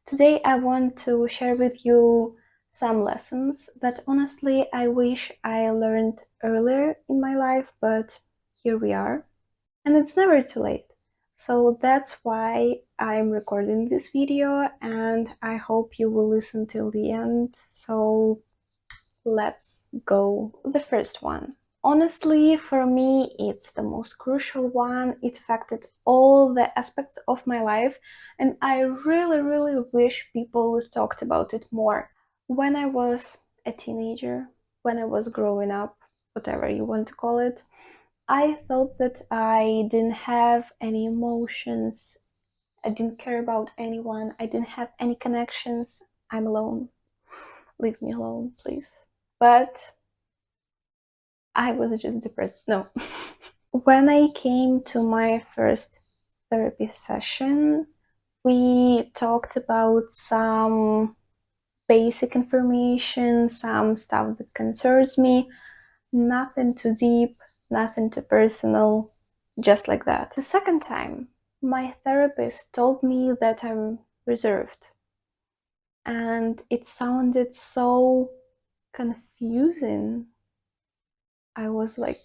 Today I want to share with you some lessons that honestly I wish I learned earlier in my life, but here we are. And it's never too late. So that's why I'm recording this video and I hope you will listen till the end. So let's go. The first one. Honestly, for me, it's the most crucial one. It affected all the aspects of my life, and I really wish people talked about it more. When I was a teenager, when I was growing up, whatever you want to call it, I thought that I didn't have any emotions. I didn't care about anyone. I didn't have any connections. I'm alone. Leave me alone, please. But I was just depressed. No. When I came to my first therapy session, we talked about some basic information, some stuff that concerns me, nothing too deep, nothing too personal, just like that. The second time, my therapist told me that I'm reserved, and it sounded so confusing. I was like,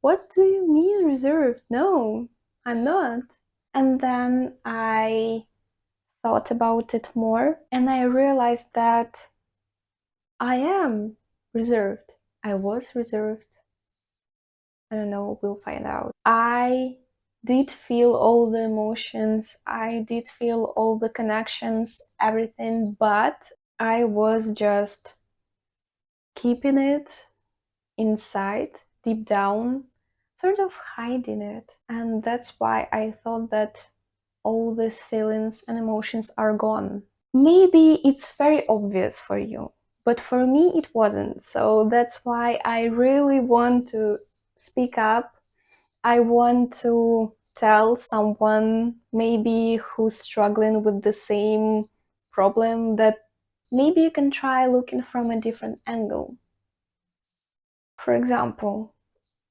what do you mean reserved? No, I'm not. And then I thought about it more and I realized that I am reserved. I was reserved. I don't know, we'll find out. I did feel all the emotions, I did feel all the connections, everything, but I was just keeping it inside, deep down, sort of hiding it. And that's why I thought that all these feelings and emotions are gone. Maybe it's very obvious for you, but for me it wasn't. So that's why I really want to speak up. I want to tell someone maybe who's struggling with the same problem that maybe you can try looking from a different angle. For example,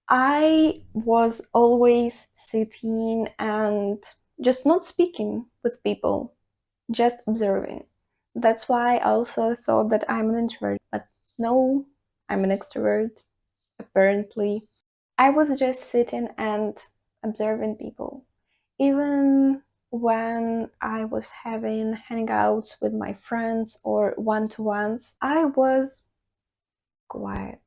I was always sitting and just not speaking with people, just observing. That's why I also thought that I'm an introvert, but no, I'm an extrovert, apparently. I was just sitting and observing people. Even when I was having hangouts with my friends or one-to-ones, I was quiet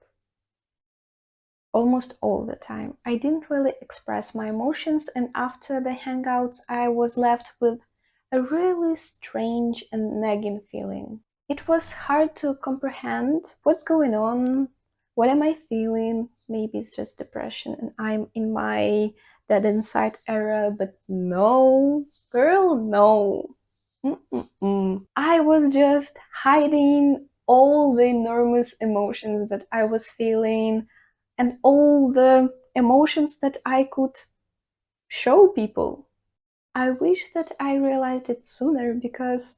almost all the time. I didn't really express my emotions, and after the hangouts, I was left with a really strange and nagging feeling. It was hard to comprehend what's going on, what am I feeling. Maybe it's just depression and I'm in my dead inside era, but no, girl, no. I was just hiding all the enormous emotions that I was feeling and all the emotions that I could show people. I wish that I realized it sooner, because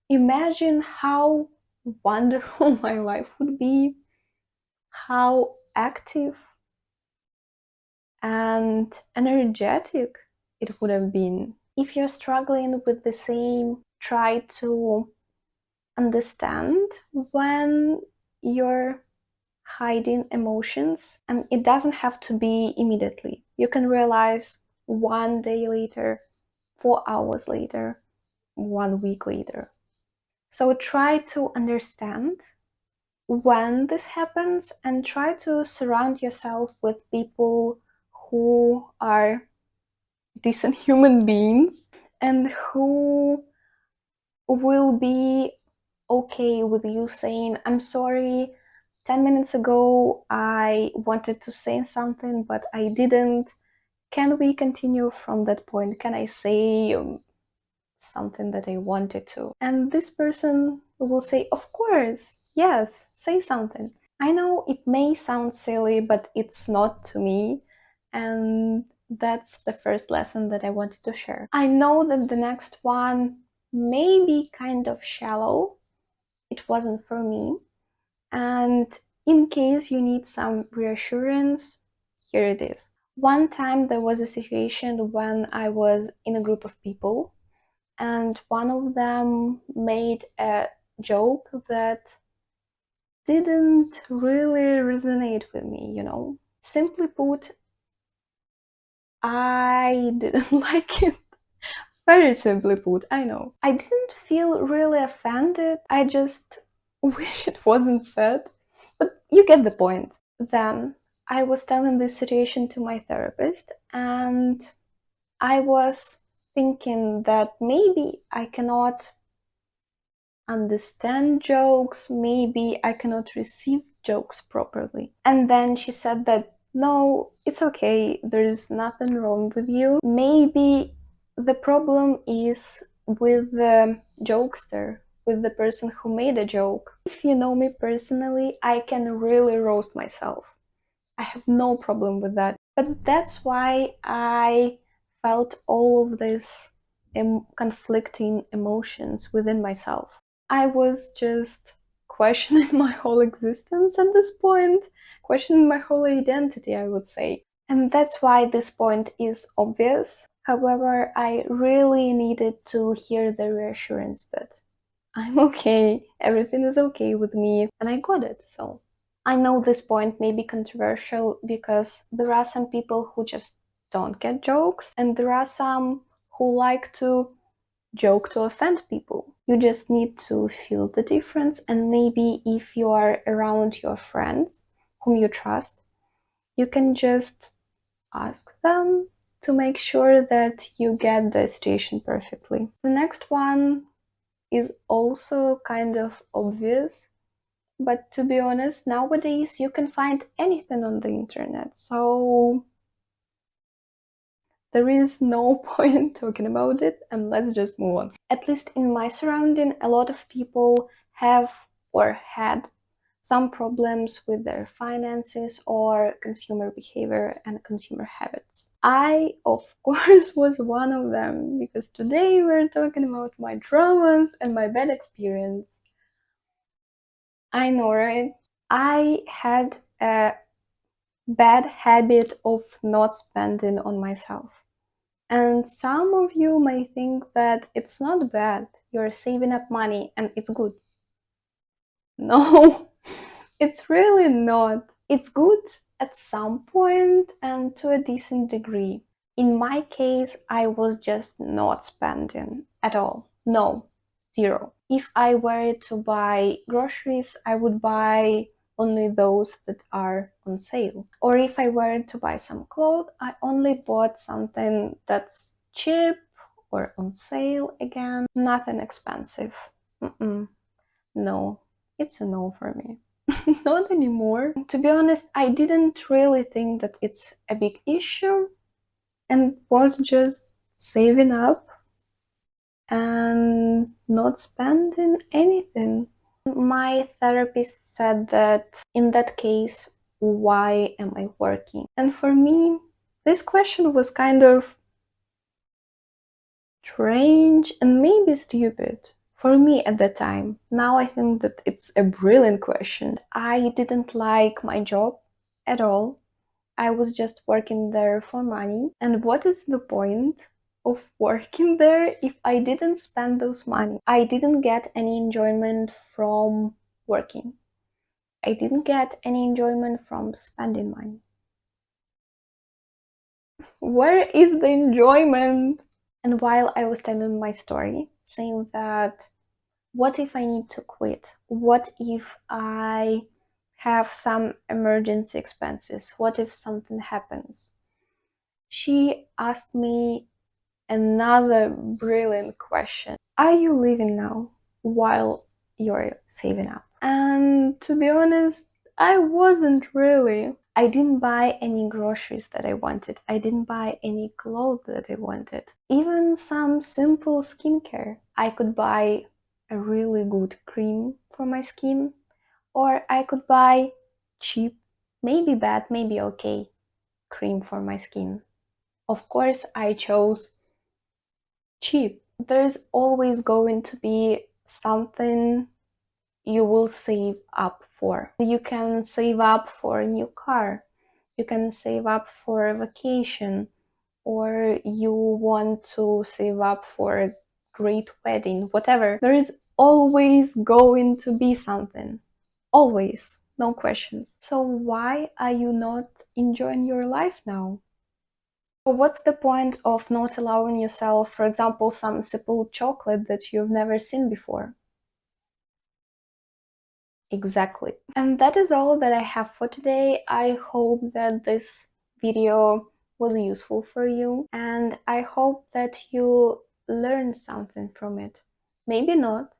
imagine how wonderful my life would be, how active and energetic it would have been. If you're struggling with the same, try to understand when you're hiding emotions, and it doesn't have to be immediately. You can realize 1 day later, 4 hours later, 1 week later. So try to understand when this happens and try to surround yourself with people who are decent human beings and who will be okay with you saying, I'm sorry, 10 minutes ago I wanted to say something, but I didn't. Can we continue from that point? Can I say something that I wanted to? And this person will say, of course, yes, say something. I know it may sound silly, but it's not to me. And that's the first lesson that I wanted to share. I know that the next one may be kind of shallow. It wasn't for me. And in case you need some reassurance, here it is. One time there was a situation when I was in a group of people and one of them made a joke that didn't really resonate with me. Simply put, I didn't like it. Very simply put, I know. I didn't feel really offended, I just wish it wasn't said. But you get the point. Then I was telling this situation to my therapist, and I was thinking that maybe I cannot understand jokes, maybe I cannot receive jokes properly. And then she said that no, it's okay, there's nothing wrong with you. Maybe the problem is with the jokester, with the person who made a joke. If you know me personally, I can really roast myself. I have no problem with that. But that's why I felt all of these conflicting emotions within myself. I was just questioning my whole existence at this point, questioning my whole identity, I would say. And that's why this point is obvious. However, I really needed to hear the reassurance that I'm okay, everything is okay with me, and I got it, so. I know this point may be controversial because there are some people who just don't get jokes, and there are some who like to joke to offend people. You just need to feel the difference, and maybe if you are around your friends whom you trust, you can just ask them to make sure that you get the situation perfectly. The next one is also kind of obvious, but to be honest, nowadays you can find anything on the internet, so there is no point talking about it, and let's just move on. At least in my surrounding, a lot of people have or had some problems with their finances or consumer behavior and consumer habits. I, of course, was one of them, because today we're talking about my traumas and my bad experience. I know, right? I had a bad habit of not spending on myself. And some of you may think that it's not bad, you're saving up money and it's good. No, it's really not. It's good at some point and to a decent degree. In my case, I was just not spending at all. No, zero. If I were to buy groceries, I would buy only those that are on sale. Or if I were to buy some clothes, I only bought something that's cheap or on sale again. Nothing expensive. Mm-mm. No, it's a no for me. Not anymore. To be honest, I didn't really think that it's a big issue and was just saving up and not spending anything. My therapist said that in that case, why am I working? And for me, this question was kind of strange and maybe stupid for me at the time. Now I think that it's a brilliant question. I didn't like my job at all. I was just working there for money. And what is the point of working there if I didn't spend those money? I didn't get any enjoyment from working. I didn't get any enjoyment from spending money. Where is the enjoyment? And while I was telling my story, saying that what if I need to quit? What if I have some emergency expenses? What if something happens? She asked me another brilliant question. Are you living now while you're saving up? And to be honest, I wasn't really. I didn't buy any groceries that I wanted. I didn't buy any clothes that I wanted. Even some simple skincare. I could buy a really good cream for my skin, or I could buy cheap, maybe bad, maybe okay, cream for my skin. Of course, I chose cheap. There's always going to be something you will save up for. You can save up for a new car, you can save up for a vacation, or you want to save up for great wedding, whatever. There is always going to be something. Always. No questions. So why are you not enjoying your life now? What's the point of not allowing yourself, for example, some simple chocolate that you've never seen before? Exactly. And that is all that I have for today. I hope that this video was useful for you, and I hope that you learned something from it. Maybe not.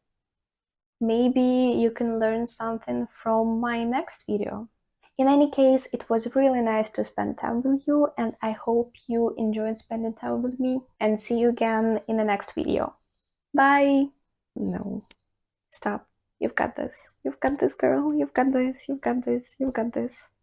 Maybe you can learn something from my next video. In any case, it was really nice to spend time with you, and I hope you enjoyed spending time with me, and see you again in the next video. Bye! No. Stop. You've got this. You've got this, girl. You've got this. You've got this. You've got this.